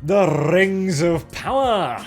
The Rings of Power.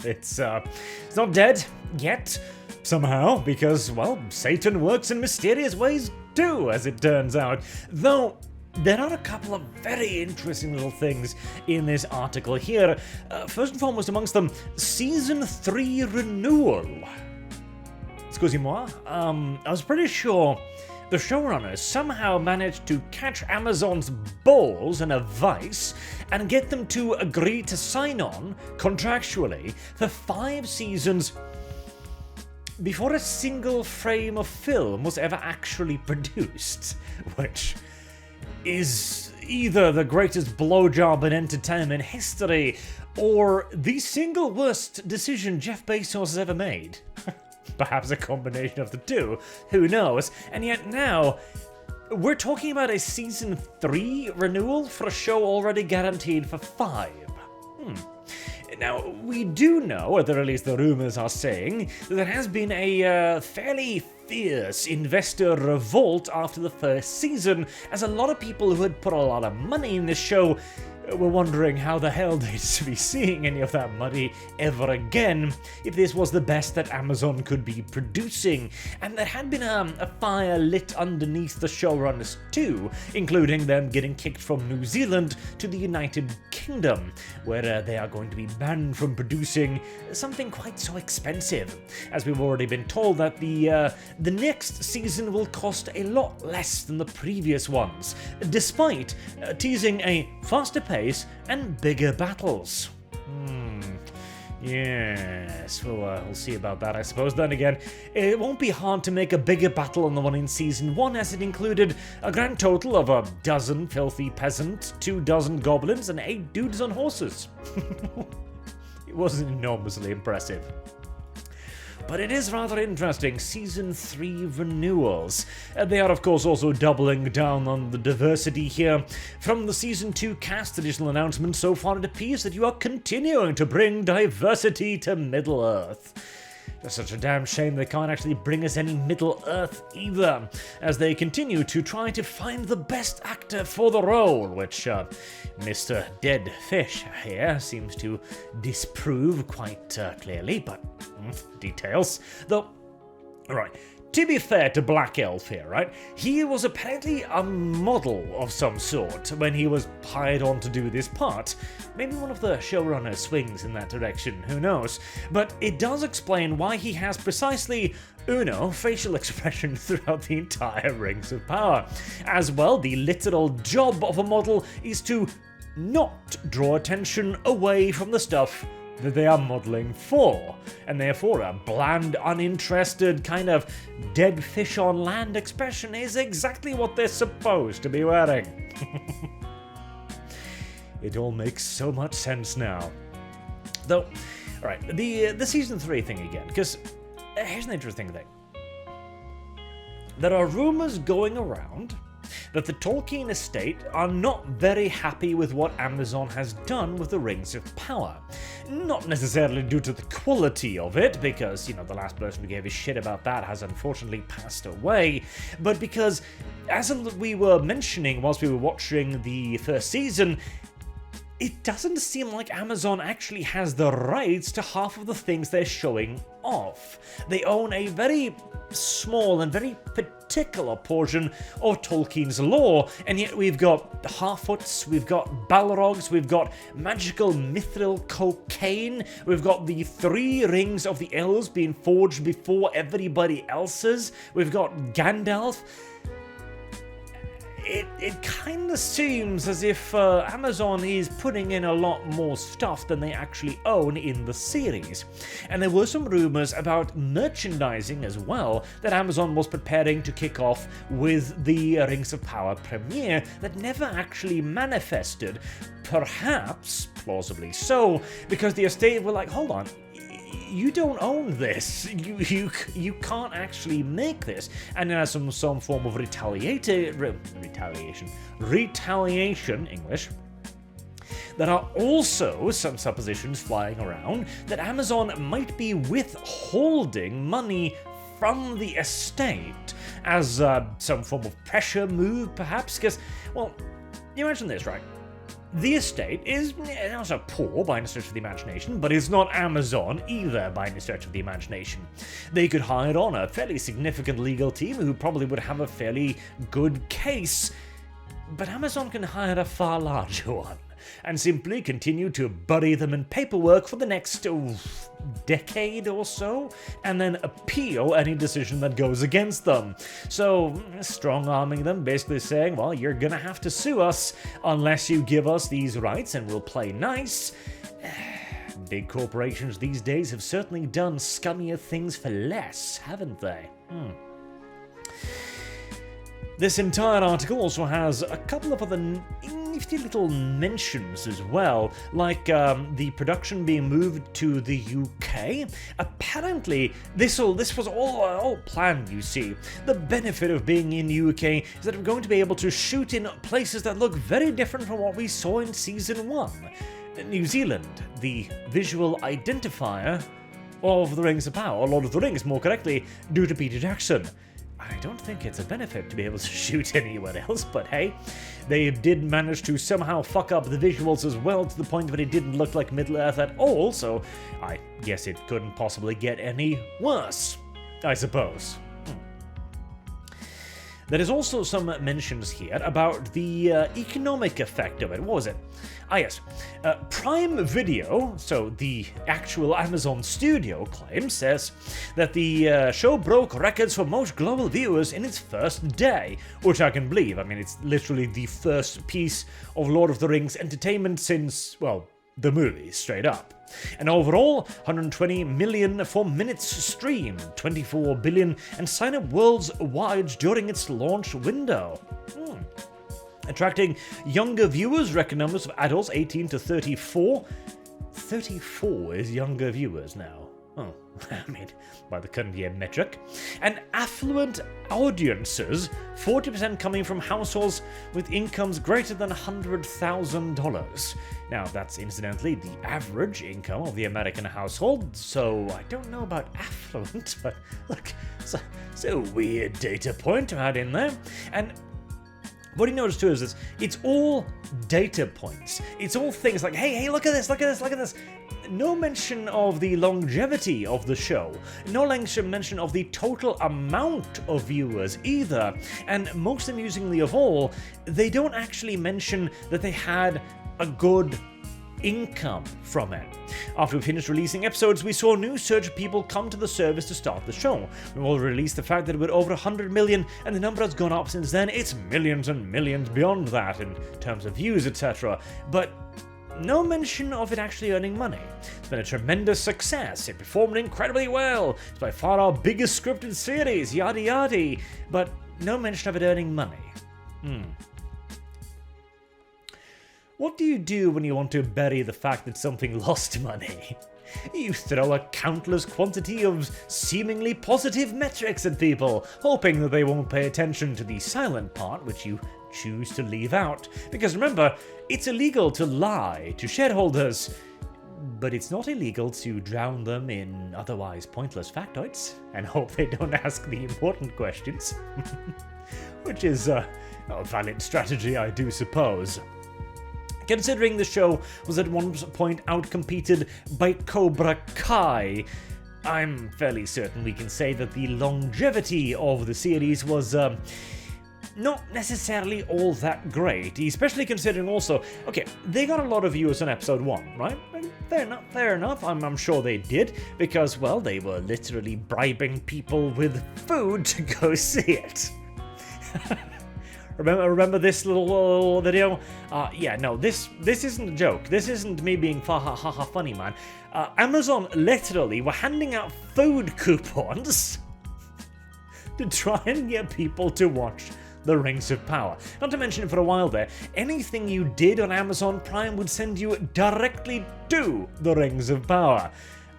It's not dead yet, somehow, because, well, Satan works in mysterious ways too, as it turns out. Though, there are a couple of very interesting little things in this article here. First and foremost amongst them, Season 3 renewal. Excusez-moi, I was pretty sure the showrunners somehow managed to catch Amazon's balls in a vice and get them to agree to sign on, contractually, for 5 seasons before a single frame of film was ever actually produced, which is either the greatest blowjob in entertainment history or the single worst decision Jeff Bezos has ever made. Perhaps a combination of the two, who knows? And yet now, we're talking about a Season 3 renewal for a show already guaranteed for 5. Now, we do know, or at least the rumours are saying, that there has been a fairly fierce investor revolt after the first season, as a lot of people who had put a lot of money in this show were wondering how the hell they'd be seeing any of that money ever again if this was the best that Amazon could be producing. And there had been a fire lit underneath the showrunners too, including them getting kicked from New Zealand to the United Kingdom, where they are going to be banned from producing something quite so expensive, as we've already been told that the next season will cost a lot less than the previous ones, despite teasing a faster pace and bigger battles. Yes, we'll see about that, I suppose. Then again, it won't be hard to make a bigger battle than the one in Season 1, as it included a grand total of a dozen filthy peasants, 2 dozen goblins, and 8 dudes on horses. It wasn't enormously impressive. But it is rather interesting, Season 3 renewals. They are of course also doubling down on the diversity here. From the Season 2 cast additional announcement, so far it appears that you are continuing to bring diversity to Middle-earth. It's such a damn shame they can't actually bring us any Middle-earth either, as they continue to try to find the best actor for the role, which Mr. Dead Fish here seems to disprove quite clearly, but details. Though, right, to be fair to Black Elf here, right, he was apparently a model of some sort when he was hired on to do this part. Maybe one of the showrunners swings in that direction, who knows? But it does explain why he has precisely facial expression throughout the entire Rings of Power. As well, the literal job of a model is to not draw attention away from the stuff that they are modelling for, and therefore a bland, uninterested, kind of dead fish on land expression is exactly what they're supposed to be wearing. It all makes so much sense now. Though, alright, the Season 3 thing again, because here's an interesting thing. There are rumours going around that the Tolkien estate are not very happy with what Amazon has done with the Rings of Power. Not necessarily due to the quality of it, because, the last person who gave a shit about that has unfortunately passed away, but because, as we were mentioning whilst we were watching the first season, it doesn't seem like Amazon actually has the rights to half of the things they're showing off. They own a very small and very particular portion of Tolkien's lore, and yet we've got Harfoots, we've got Balrogs, we've got magical mithril cocaine, we've got the 3 rings of the elves being forged before everybody else's, we've got Gandalf. It kind of seems as if Amazon is putting in a lot more stuff than they actually own in the series. And there were some rumours about merchandising as well that Amazon was preparing to kick off with the Rings of Power premiere that never actually manifested. Perhaps, plausibly so, because the estate were like, hold on, you don't own this. You can't actually make this. And then some form of retaliation, English. There are also some suppositions flying around that Amazon might be withholding money from the estate as some form of pressure move, perhaps. Because, well, you imagine this, right? The estate is not so poor by any stretch of the imagination, but it's not Amazon either by any stretch of the imagination. They could hire on a fairly significant legal team who probably would have a fairly good case, but Amazon can hire a far larger one and simply continue to bury them in paperwork for the next decade or so, and then appeal any decision that goes against them. So, strong-arming them, basically saying, well, you're gonna have to sue us unless you give us these rights and we'll play nice. Big corporations these days have certainly done scummier things for less, haven't they? This entire article also has a couple of other nifty little mentions as well, like the production being moved to the UK. Apparently, this was all planned, you see. The benefit of being in the UK is that we're going to be able to shoot in places that look very different from what we saw in Season 1. New Zealand, the visual identifier of The Rings of Power, or Lord of the Rings more correctly, due to Peter Jackson. I don't think it's a benefit to be able to shoot anywhere else, but hey, they did manage to somehow fuck up the visuals as well to the point that it didn't look like Middle-earth at all, so I guess it couldn't possibly get any worse, I suppose. There is also some mentions here about the economic effect of it. What was it? Ah yes, Prime Video, so the actual Amazon studio claim, says that the show broke records for most global viewers in its first day, which I can believe. I mean, it's literally the first piece of Lord of the Rings entertainment since, well, the movies, straight up. And overall, 120 million for minutes streamed, 24 billion, and sign-up worldwide during its launch window. Attracting younger viewers, record numbers of adults 18 to 34. 34 is younger viewers now. Oh, I mean, by the current year metric. And affluent audiences, 40% coming from households with incomes greater than $100,000. Now, that's incidentally the average income of the American household, so I don't know about affluent, but look, it's a weird data point to add in there. And what you notice too is this, it's all data points. It's all things like, hey, look at this, look at this, look at this. No mention of the longevity of the show. No mention of the total amount of viewers either. And most amusingly of all, they don't actually mention that they had a good income from it. After we finished releasing episodes, we saw a new surge of people come to the service to start the show. We all released the fact that it was over 100 million, and the number has gone up since then. It's millions and millions beyond that in terms of views, etc. But no mention of it actually earning money. It's been a tremendous success. It performed incredibly well. It's by far our biggest scripted series, yada yada. But no mention of it earning money. What do you do when you want to bury the fact that something lost money? You throw a countless quantity of seemingly positive metrics at people, hoping that they won't pay attention to the silent part, which you choose to leave out. Because remember, it's illegal to lie to shareholders, but it's not illegal to drown them in otherwise pointless factoids and hope they don't ask the important questions. Which is a valid strategy, I do suppose. Considering the show was at one point outcompeted by Cobra Kai, I'm fairly certain we can say that the longevity of the series was not necessarily all that great, especially considering also, okay, they got a lot of viewers on episode 1, right? Fair enough, I'm sure they did, because, well, they were literally bribing people with food to go see it. Remember this little video? Yeah, no, this isn't a joke. This isn't me being funny, man. Amazon literally were handing out food coupons to try and get people to watch The Rings of Power. Not to mention, for a while there, anything you did on Amazon Prime would send you directly to The Rings of Power.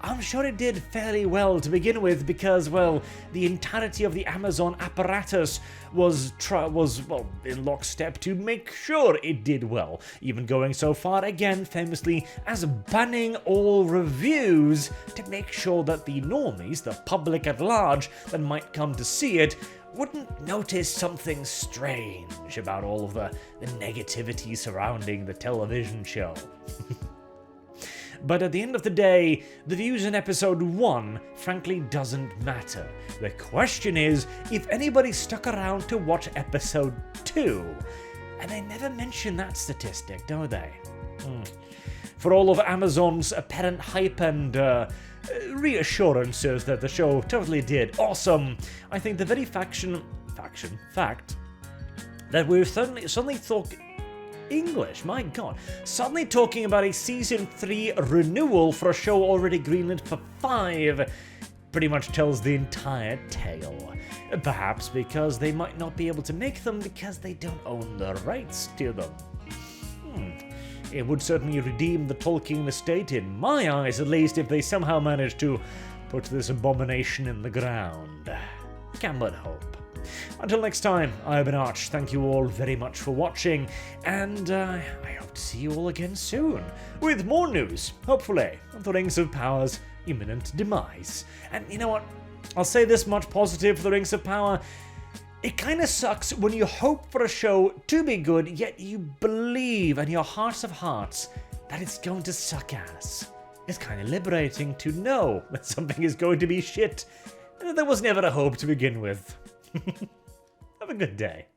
I'm sure it did fairly well to begin with because, well, the entirety of the Amazon apparatus was in lockstep to make sure it did well, even going so far, again, famously, as banning all reviews to make sure that the normies, the public at large, that might come to see it, wouldn't notice something strange about all of the negativity surrounding the television show. But at the end of the day, the views in episode 1 frankly doesn't matter. The question is if anybody stuck around to watch episode 2. And they never mention that statistic, do they? For all of Amazon's apparent hype and reassurances that the show totally did awesome, I think the very fact that we're suddenly talking English, my god, suddenly talking about a season 3 renewal for a show already greenlit for 5 pretty much tells the entire tale. Perhaps because they might not be able to make them because they don't own the rights to them. It would certainly redeem the Tolkien estate, in my eyes at least, if they somehow managed to put this abomination in the ground. Can but hope. Until next time, I've been Arch. Thank you all very much for watching, and I hope to see you all again soon, with more news, hopefully, of the Rings of Power's imminent demise. And you know what? I'll say this much positive for the Rings of Power. It kinda sucks when you hope for a show to be good, yet you believe in your hearts of hearts that it's going to suck ass. It's kinda liberating to know that something is going to be shit, and that there was never a hope to begin with. Have a good day.